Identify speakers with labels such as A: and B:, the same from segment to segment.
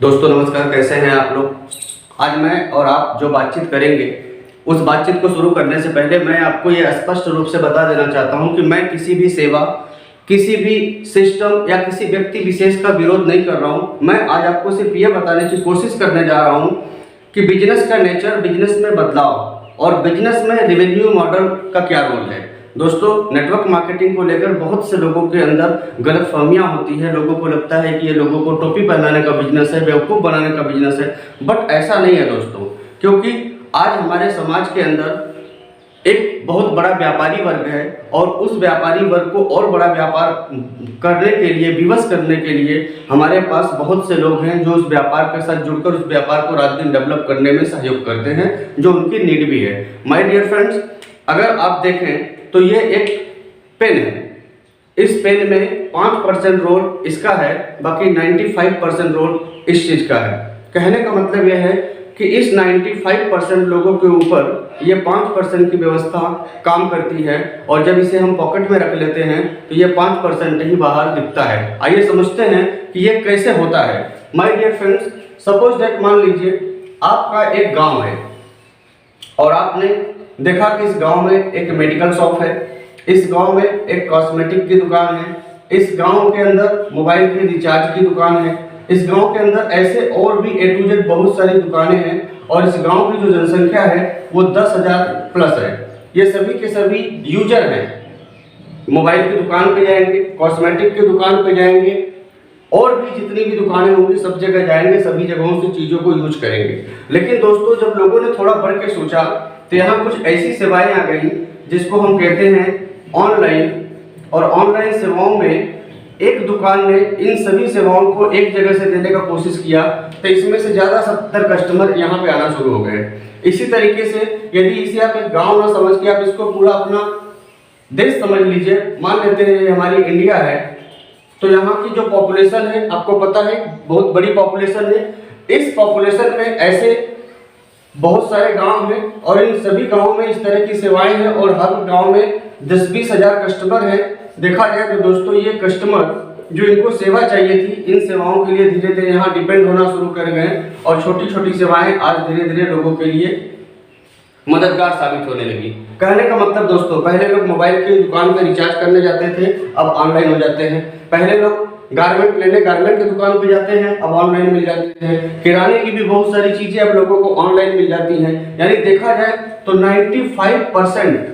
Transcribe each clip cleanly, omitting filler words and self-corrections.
A: दोस्तों नमस्कार, कैसे हैं आप लोग। आज मैं और आप जो बातचीत करेंगे उस बातचीत को शुरू करने से पहले मैं आपको ये स्पष्ट रूप से बता देना चाहता हूं कि मैं किसी भी सेवा, किसी भी सिस्टम या किसी व्यक्ति विशेष का विरोध नहीं कर रहा हूं। मैं आज आपको सिर्फ ये बताने की कोशिश करने जा रहा हूं कि बिजनेस का नेचर, बिजनेस में बदलाव और बिजनेस में रेवेन्यू मॉडल का क्या रोल है। दोस्तों, नेटवर्क मार्केटिंग को लेकर बहुत से लोगों के अंदर गलतफहमियां होती है। लोगों को लगता है कि ये लोगों को टोपी पहनाने का बिजनेस है, बेवकूफ़ बनाने का बिजनेस है, बट ऐसा नहीं है दोस्तों। क्योंकि आज हमारे समाज के अंदर एक बहुत बड़ा व्यापारी वर्ग है और उस व्यापारी वर्ग को और बड़ा व्यापार करने के लिए, विवश करने के लिए हमारे पास बहुत से लोग हैं जो उस व्यापार के साथ जुड़कर उस व्यापार को रात दिन डेवलप करने में सहयोग करते हैं, जो उनकी नीड भी है। माय डियर फ्रेंड्स, अगर आप देखें तो ये एक पेन है। इस पेन में 5% रोल इसका है, बाकी 95% रोल इस चीज का है। कहने का मतलब यह है कि इस 95% लोगों के ऊपर ये 5% की व्यवस्था काम करती है और जब इसे हम पॉकेट में रख लेते हैं तो ये 5% ही बाहर दिखता है। आइए समझते हैं कि ये कैसे होता है। My dear friends, suppose that मान लीजिए आपका एक गांव है और आपने देखा कि इस गांव में एक मेडिकल शॉप है, इस गांव में एक कॉस्मेटिक की दुकान है, इस गांव के अंदर मोबाइल के रिचार्ज की दुकान है, इस गांव के अंदर ऐसे और भी A to Z बहुत सारी दुकानें हैं और इस गांव की जो जनसंख्या है वो 10,000 प्लस है। ये सभी के सभी यूजर हैं। मोबाइल की दुकान पे जाएंगे, कॉस्मेटिक की दुकान पे जाएंगे और भी जितनी भी दुकानें होंगी सब जगह जाएंगे, सभी जगहों से चीज़ों को यूज करेंगे। लेकिन दोस्तों, जब लोगों ने थोड़ा बढ़ के सोचा तो यहाँ कुछ ऐसी सेवाएं आ गई जिसको हम कहते हैं ऑनलाइन। और ऑनलाइन सेवाओं में एक दुकान ने इन सभी सेवाओं को एक जगह से देने का कोशिश किया तो इसमें से ज़्यादा 70 कस्टमर यहाँ पे आना शुरू हो गए। इसी तरीके से यदि इसे आप एक गाँव ना समझ के आप इसको पूरा अपना देश समझ लीजिए, मान लेते हैं हमारी इंडिया है, तो यहाँ की जो पॉपुलेशन है आपको पता है बहुत बड़ी पॉपुलेशन है। इस पॉपुलेशन में ऐसे बहुत सारे गांव हैं और इन सभी गांवों में इस तरह की सेवाएं हैं और हर गांव में 10-20 हज़ार कस्टमर हैं। देखा जाए तो दोस्तों, ये कस्टमर जो इनको सेवा चाहिए थी, इन सेवाओं के लिए धीरे धीरे यहाँ डिपेंड होना शुरू कर गए और छोटी छोटी सेवाएं आज धीरे धीरे लोगों के लिए मददगार साबित होने लगी। कहने का मतलब दोस्तों, पहले लोग मोबाइल की दुकान पर रिचार्ज करने जाते थे, अब ऑनलाइन हो जाते हैं। पहले लोग गारमेंट लेने गारमेंट की दुकान पे जाते हैं, अब ऑनलाइन मिल जाते हैं। किराने की भी बहुत सारी चीजें अब लोगों को ऑनलाइन मिल जाती हैं। यानी देखा जाए तो 95%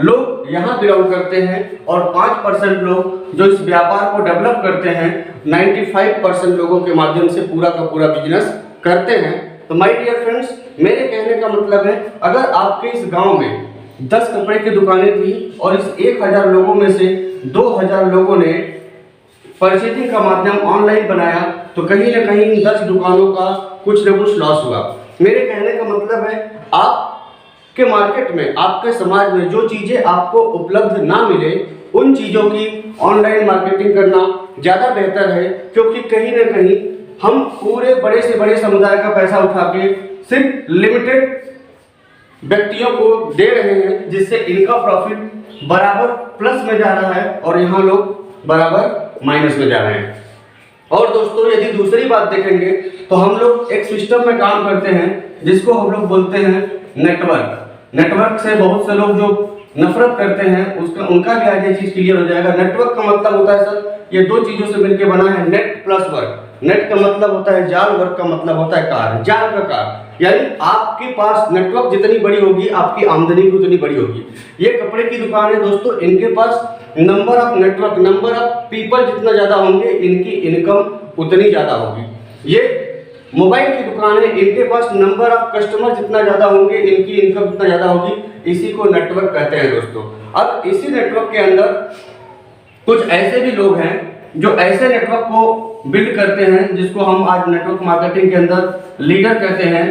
A: लोग यहाँ बिलोंग करते हैं और 5% लोग जो इस व्यापार को डेवलप करते हैं 95% लोगों के माध्यम से पूरा का पूरा बिजनेस करते हैं। तो माय डियर फ्रेंड्स, मेरे कहने का मतलब है, अगर आपके इस गांव में 10 कपड़े की दुकानें थी और इस 1000 लोगों में से 2000 लोगों ने परचेजिंग का माध्यम ऑनलाइन बनाया तो कहीं ना कहीं इन 10 दुकानों का कुछ न कुछ लॉस हुआ। मेरे कहने का मतलब है, आपके मार्केट में, आपके समाज में जो चीज़ें आपको उपलब्ध ना मिले उन चीज़ों की ऑनलाइन मार्केटिंग करना ज़्यादा बेहतर है। क्योंकि कहीं ना कहीं हम पूरे बड़े से बड़े समुदाय का पैसा उठा के सिर्फ लिमिटेड व्यक्तियों को दे रहे हैं, जिससे इनका प्रॉफिट बराबर प्लस में जा रहा है और यहाँ लोग बराबर माइनस में जा रहे हैं। और दोस्तों, यदि दूसरी बात देखेंगे तो हम लोग एक सिस्टम में काम करते हैं जिसको हम लोग बोलते हैं नेटवर्क। नेटवर्क से बहुत से लोग जो नफरत करते हैं उनका भी आज ये चीज क्लियर हो जाएगा। नेटवर्क का मतलब होता है सर, ये दो चीजों से मिलकर बना है, नेट प्लस वर्क। नेट का मतलब होता है जाल, वर्क का मतलब होता है कार, जाल का कार। यानी आपके पास नेटवर्क जितनी बड़ी होगी आपकी आमदनी भी उतनी बड़ी होगी। ये कपड़े की दुकान है दोस्तों, इनके पास number of network, number of people जितना ज्यादा होंगे इनकी इनकम उतनी ज्यादा होगी। ये मोबाइल की दुकान है, इनके पास नंबर ऑफ कस्टमर जितना ज्यादा होंगे इनकी इनकम उतना ज्यादा होगी। इसी को नेटवर्क कहते हैं दोस्तों। अब इसी नेटवर्क के अंदर कुछ ऐसे भी लोग हैं जो ऐसे नेटवर्क को बिल्ड करते हैं जिसको हम आज नेटवर्क मार्केटिंग के अंदर लीडर कहते हैं।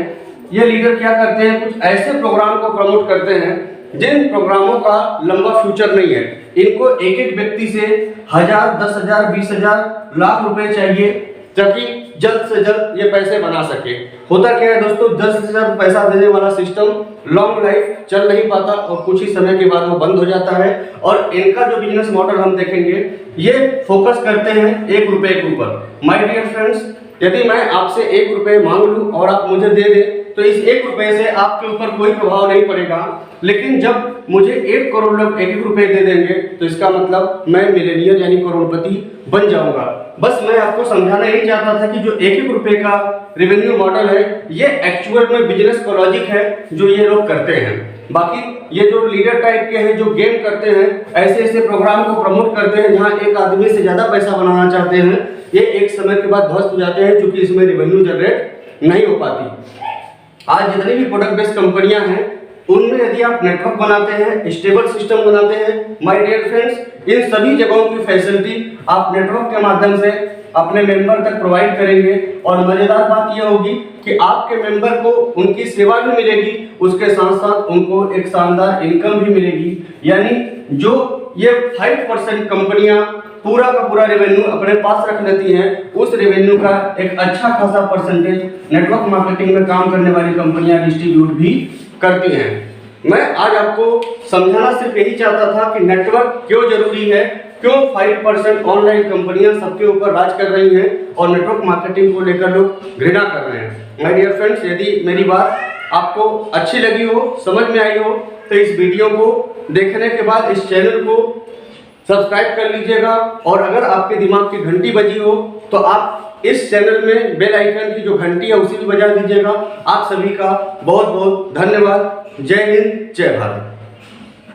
A: ये लीडर क्या करते हैं, कुछ ऐसे प्रोग्राम को प्रमोट करते हैं जिन प्रोग्रामों का लंबा फ्यूचर नहीं है। इनको एक एक व्यक्ति से 1000, 10,000, 20,000, लाख रुपए चाहिए ताकि जल्द से जल्द ये पैसे बना सके। होता क्या है दोस्तों, जल्द से जल्द पैसा देने वाला सिस्टम लॉन्ग लाइफ चल नहीं पाता और कुछ ही समय के बाद वो बंद हो जाता है। और इनका जो बिजनेस मॉडल हम देखेंगे, ये फोकस करते हैं 1 रुपए के ऊपर। माय डियर फ्रेंड्स, यदि मैं आपसे 1 रुपए मांग लूं और आप मुझे दे दें तो इस 1 रुपए से आपके ऊपर कोई प्रभाव नहीं पड़ेगा। लेकिन जब मुझे 1 करोड़ लोग 1 रुपए दे देंगे तो इसका मतलब मैं मिलेनियर यानी करोड़पति बन जाऊंगा। बस मैं आपको समझाना यही चाहता था कि जो 1 रुपए का रेवेन्यू मॉडल है, ये एक्चुअल में बिजनेस का लॉजिक है जो ये लोग करते हैं। बाकी ये जो लीडर टाइप के हैं जो गेम करते हैं, ऐसे ऐसे प्रोग्राम को प्रमोट करते हैं जहां एक आदमी से ज्यादा पैसा बनाना चाहते हैं, ये एक समय के बाद ध्वस्त हो जाते हैं क्योंकि इसमें रेवेन्यू जनरेट नहीं हो पाती। आज जितनी भी प्रोडक्ट बेस्ड कंपनियां हैं, उनमें यदि आप नेटवर्क बनाते हैं, स्टेबल सिस्टम बनाते हैं, माय डियर फ्रेंड्स, इन सभी जगहों की फैसिलिटी आप नेटवर्क के माध्यम से अपने मेंबर तक प्रोवाइड करेंगे। और मजेदार बात यह होगी कि आपके मेंबर को उनकी सेवा भी मिलेगी, उसके साथ साथ उनको एक शानदार इनकम भी मिलेगी। यानी जो ये 5% कंपनियां पूरा का पूरा रेवेन्यू अपने पास रख लेती हैं, उस रेवेन्यू का एक अच्छा खासा परसेंटेज नेटवर्क मार्केटिंग में काम करने वाली कंपनियां डिस्ट्रीब्यूट भी करती हैं। मैं आज आपको समझाना सिर्फ यही चाहता था कि नेटवर्क क्यों जरूरी है, क्यों 5% ऑनलाइन कंपनियां सबके ऊपर राज कर रही हैं और नेटवर्क मार्केटिंग को लेकर लोग घृणा कर रहे हैं। माय डियर फ्रेंड्स, यदि मेरी बात आपको अच्छी लगी हो, समझ में आई हो, तो इस वीडियो को देखने के बाद इस चैनल को सब्सक्राइब कर लीजिएगा। और अगर आपके दिमाग की घंटी बजी हो तो आप इस चैनल में बेल आइकन की जो घंटी है उसी भी बजा दीजिएगा। आप सभी का बहुत बहुत धन्यवाद। जय हिंद, जय भारत।